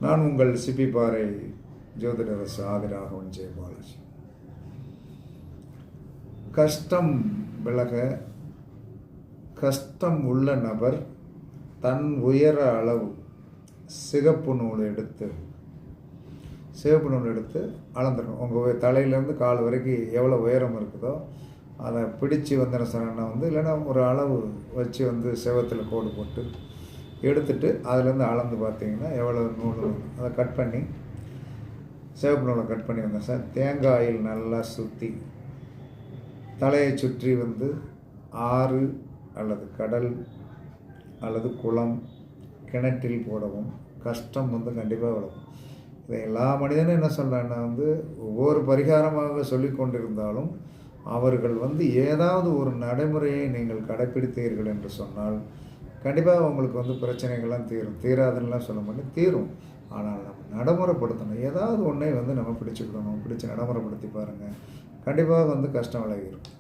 நான் உங்கள் சிப்பி பாறை ஜோதிடரசு ஆதிராகவன் ஜெயபாலாஜி. கஷ்டம் விலக கஷ்டம் உள்ள நபர் தன் உயர அளவு சிகப்பு நூல் எடுத்து அளந்துடணும். உங்கள் தலையிலேருந்து கால் வரைக்கும் எவ்வளோ உயரம் இருக்குதோ அதை பிடிச்சி வந்து சொன்னா இல்லைன்னா ஒரு அளவு வச்சு செவத்தில் கோடு போட்டு எடுத்துட்டு அதுலேருந்து அளந்து பார்த்தீங்கன்னா எவ்வளோ நூல் அதை கட் பண்ணி சிவப்பு நூலை கட் பண்ணி வந்தேன் சார். தேங்காயில் நல்லா சுற்றி தலையை சுற்றி ஆறு அல்லது கடல் அல்லது குளம் கிணற்றில் போடவும் கஷ்டம் கண்டிப்பாக விலகும். இதை எல்லா மனிதனும் என்ன சொல்கிறாங்கன்னா ஒவ்வொரு பரிகாரமாக சொல்லி கொண்டிருந்தாலும் அவர்கள் ஏதாவது ஒரு நடைமுறையை நீங்கள் கடைப்பிடித்தீர்கள் என்று சொன்னால் கண்டிப்பாக உங்களுக்கு பிரச்சனைகள்லாம் தீராதுன்னெலாம் சொல்ல மாட்டேன், தீரும். ஆனால் நம்ம நடைமுறைப்படுத்தணும். ஏதாவது ஒன்றை நம்ம பிடிச்சிக்கிடணும், பிடிச்சி நடைமுறைப்படுத்தி பாருங்கள், கண்டிப்பாக கஷ்டம் விலகிடும்.